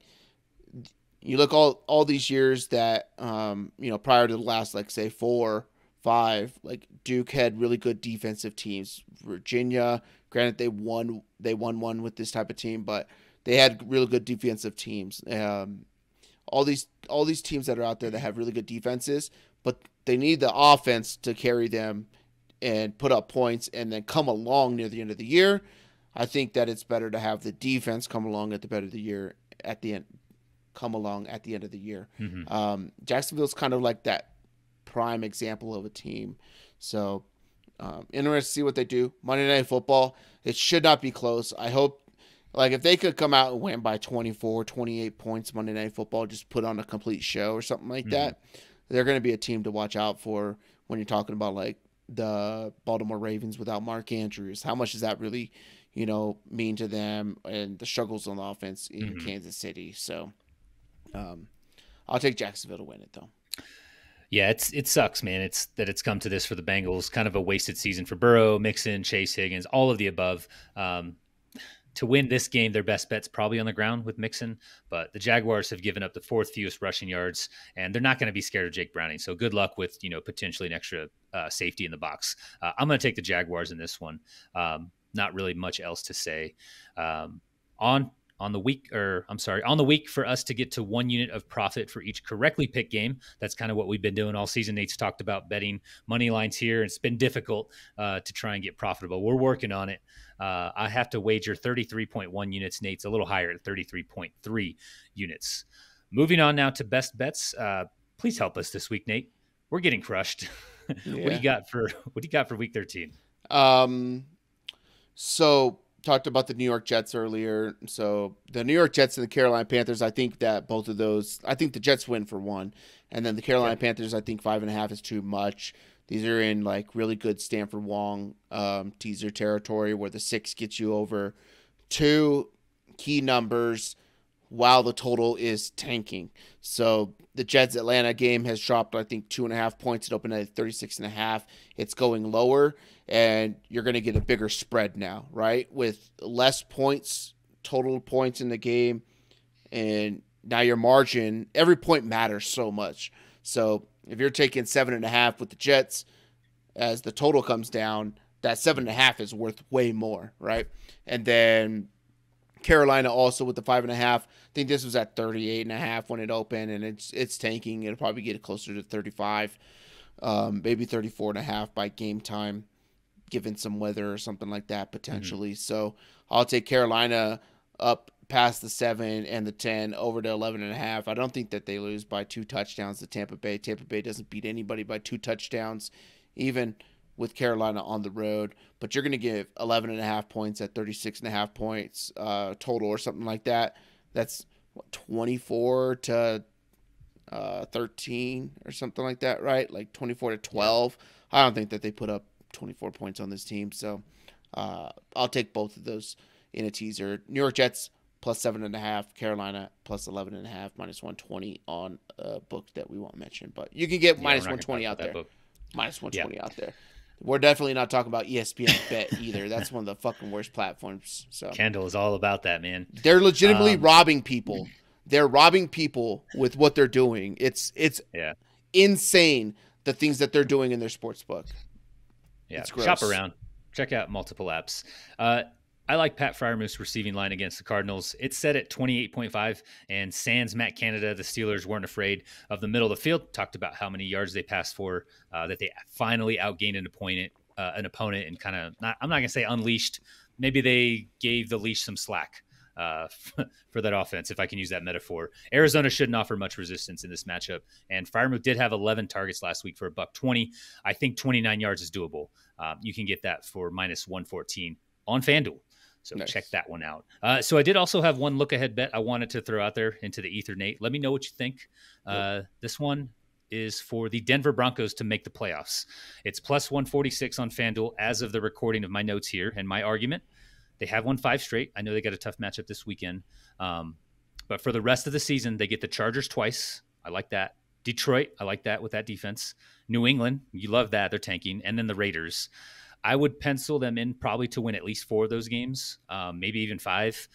you look all these years that prior to the last, like, say 4, 5, like Duke had really good defensive teams. Virginia, granted they won one with this type of team, but they had really good defensive teams. All these teams that are out there that have really good defenses, but they need the offense to carry them and put up points and then come along near the end of the year. I think that it's better to have the defense come along at the end of the year. Mm-hmm. Jacksonville's kind of like that prime example of a team. So interested to see what they do. Monday Night Football, it should not be close. I hope, like, if they could come out and win by 24, 28 points Monday Night Football, just put on a complete show or something like that, they're going to be a team to watch out for when you're talking about, like, the Baltimore Ravens without Mark Andrews. How much does that really, mean to them, and the struggles on the offense in Kansas City? So I'll take Jacksonville to win it, though. Yeah, it sucks, man. It's come to this for the Bengals. Kind of a wasted season for Burrow, Mixon, Chase Higgins, all of the above. To win this game, their best bet's probably on the ground with Mixon, but the Jaguars have given up the fourth fewest rushing yards, and they're not going to be scared of Jake Browning. So good luck with potentially an extra safety in the box. I'm going to take the Jaguars in this one. Not really much else to say. On the week for us to get to 1 unit of profit for each correctly picked game. That's kind of what we've been doing all season. Nate's talked about betting money lines here. It's been difficult to try and get profitable. We're working on it. I have to wager 33.1 units. Nate's a little higher at 33.3 units. Moving on now to best bets. Please help us this week, Nate. We're getting crushed. Yeah. What do you got for week 13? So talked about the New York Jets earlier. So the New York Jets and the Carolina Panthers, I think that both of those, I think the Jets win for 1. And then the Carolina Panthers, I think 5.5 is too much. These are in like really good Stanford Wong teaser territory where the 6 gets you over 2 key numbers while the total is tanking. So the Jets Atlanta game has dropped, I think, 2.5 points. It opened at 36.5. It's going lower, and you're going to get a bigger spread now, right? With less points, total points in the game, and now your margin, every point matters so much. So if you're taking 7.5 with the Jets, as the total comes down, that 7.5 is worth way more, right? And then Carolina also with the 5.5. I think this was at 38.5 when it opened, and it's tanking. It'll probably get closer to 35, maybe 34.5 by game time, given some weather or something like that potentially. Mm-hmm. So I'll take Carolina up past the 7 and the 10 over to 11.5. I don't think that they lose by 2 touchdowns to Tampa Bay. Tampa Bay doesn't beat anybody by 2 touchdowns, even with Carolina on the road, but you're going to give 11.5 points at 36.5 points total or something like that. That's 24 to 13 or something like that, right? Like 24 to 12. I don't think that they put up 24 points on this team, so I'll take both of those in a teaser. New York Jets plus 7.5, Carolina plus 11.5, minus 120 on a book that we won't mention, but you can get minus 120 out there. Minus 120 out there. We're definitely not talking about ESPN Bet either. That's one of the fucking worst platforms. So Kendall is all about that, man. They're legitimately robbing people. They're robbing people with what they're doing. It's insane, the things that they're doing in their sports book. Yeah, shop around. Check out multiple apps. I like Pat Fryermuth's receiving line against the Cardinals. It's set at 28.5, and sans Matt Canada, the Steelers weren't afraid of the middle of the field. Talked about how many yards they passed for, that they finally outgained an opponent and kind of, I'm not going to say unleashed. Maybe they gave the leash some slack for that offense, if I can use that metaphor. Arizona shouldn't offer much resistance in this matchup, and Fryermuth did have 11 targets last week for $120. I think 29 yards is doable. You can get that for minus 114 on FanDuel. So nice. Check that one out. So I did also have one look-ahead bet I wanted to throw out there into the ether, Nate. Let me know what you think. This one is for the Denver Broncos to make the playoffs. It's plus 146 on FanDuel as of the recording of my notes here. And my argument, they have won 5 straight. I know they got a tough matchup this weekend. But for the rest of the season, they get the Chargers twice. I like that. Detroit, I like that with that defense. New England, you love that. They're tanking. And then the Raiders. I would pencil them in probably to win at least 4 of those games, maybe even 5,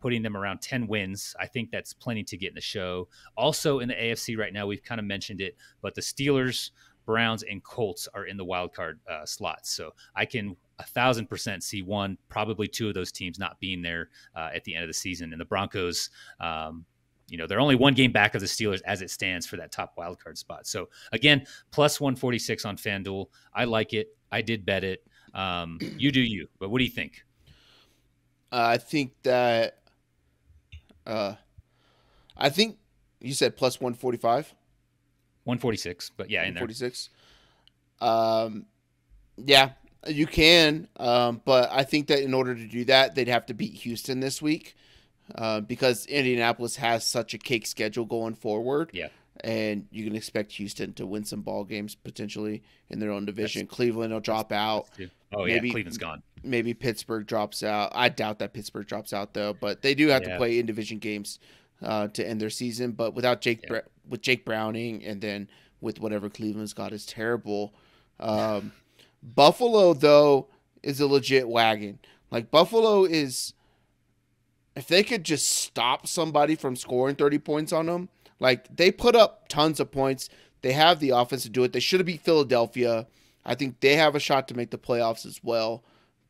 putting them around 10 wins. I think that's plenty to get in the show. Also in the AFC right now, we've kind of mentioned it, but the Steelers, Browns, and Colts are in the wild card slots. So I can 1,000% see one, probably 2 of those teams not being there at the end of the season. And the Broncos, they're only 1 game back of the Steelers as it stands for that top wild card spot. So again, plus 146 on FanDuel. I like it. I did bet it. You do you, but what do you think? I think that I think you said plus 145, 146, but yeah, in there. 146. Yeah, you can, but I think that in order to do that, they'd have to beat Houston this week, because Indianapolis has such a cake schedule going forward. Yeah. And you can expect Houston to win some ball games potentially in their own division. Cleveland will drop out. Maybe, Cleveland's gone. Maybe Pittsburgh drops out. I doubt that Pittsburgh drops out though, but they do have to play in division games to end their season. But without with Jake Browning, and then with whatever Cleveland's got is terrible. Buffalo, though, is a legit wagon. Like, Buffalo is, if they could just stop somebody from scoring 30 points on them, like, they put up tons of points. They have the offense to do it. They should have beat Philadelphia. I think they have a shot to make the playoffs as well.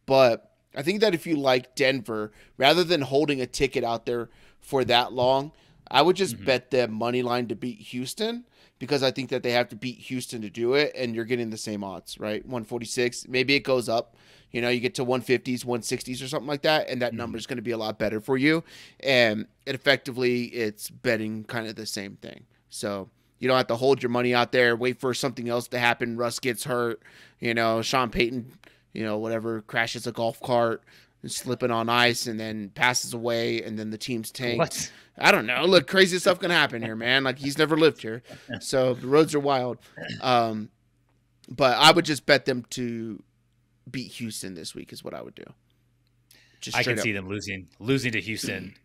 But I think that if you like Denver, rather than holding a ticket out there for that long, I would just bet them money line to beat Houston, because I think that they have to beat Houston to do it, and you're getting the same odds, right? 146. Maybe it goes up. You get to 150s, 160s or something like that, and that number is going to be a lot better for you. And effectively, it's betting kind of the same thing. So you don't have to hold your money out there, wait for something else to happen. Russ gets hurt, Sean Payton, whatever, crashes a golf cart, slipping on ice, and then passes away, and then the team's tanked. What? I don't know. Look, crazy stuff can happen here, man. Like, he's never lived here. So the roads are wild. But I would just bet them to beat Houston this week is what I would do. I can see them losing to Houston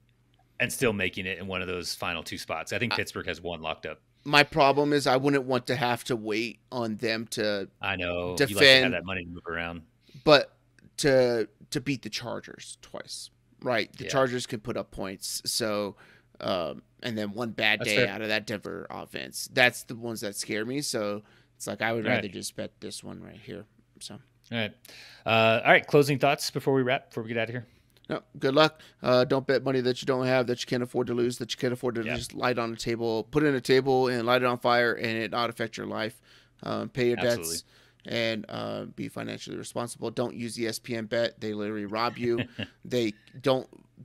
and still making it in one of those final two spots. I think Pittsburgh has one locked up. My problem is I wouldn't want to have to wait on them to defend. You like to have that money to move around. But to beat the Chargers twice, right? The Chargers could put up points. So, and then one bad day out of that Denver offense. That's the ones that scare me. So it's like I would rather just bet this one right here. So. All right. Closing thoughts before we wrap, before we get out of here. No, good luck. Don't bet money that you don't have, that you can't afford to lose, that you can't afford to just light on a table, put it in a table and light it on fire and it not affect your life. Pay your debts and be financially responsible. Don't use the ESPN bet. They literally rob you. They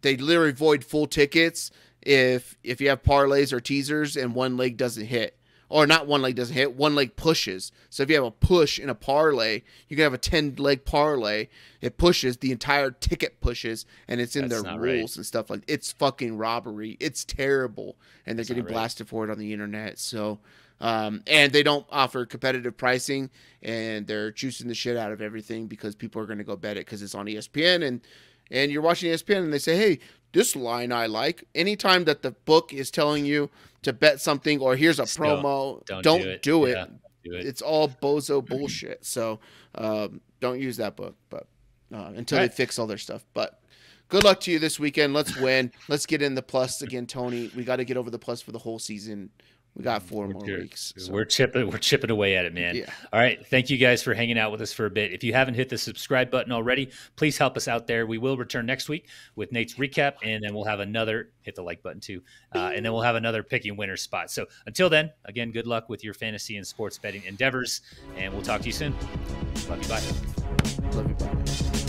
literally void full tickets if you have parlays or teasers and one leg doesn't hit. Or not one leg doesn't hit, one leg pushes. So if you have a push in a parlay, you can have a 10-leg parlay. It pushes, the entire ticket pushes, and it's in their rules and stuff like that. It's fucking robbery. It's terrible. And they're getting blasted for it on the internet. So, and they don't offer competitive pricing, and they're juicing the shit out of everything because people are going to go bet it because it's on ESPN. And you're watching ESPN, and they say, hey, this line I like. Anytime that the book is telling you to bet something or here's a promo, don't do it. It's all bozo bullshit. So don't use that book, but until they fix all their stuff. But good luck to you this weekend. Let's win. Let's get in the plus again, Tony. We got to get over the plus for the whole season. We got 4 more weeks. So. We're chipping away at it, man. Yeah. All right. Thank you guys for hanging out with us for a bit. If you haven't hit the subscribe button already, please help us out there. We will return next week with Nate's recap, and then we'll have hit the like button too, and then we'll have another Pickin Winners spot. So until then, again, good luck with your fantasy and sports betting endeavors, and we'll talk to you soon. Love you. Bye. Love you. Bye.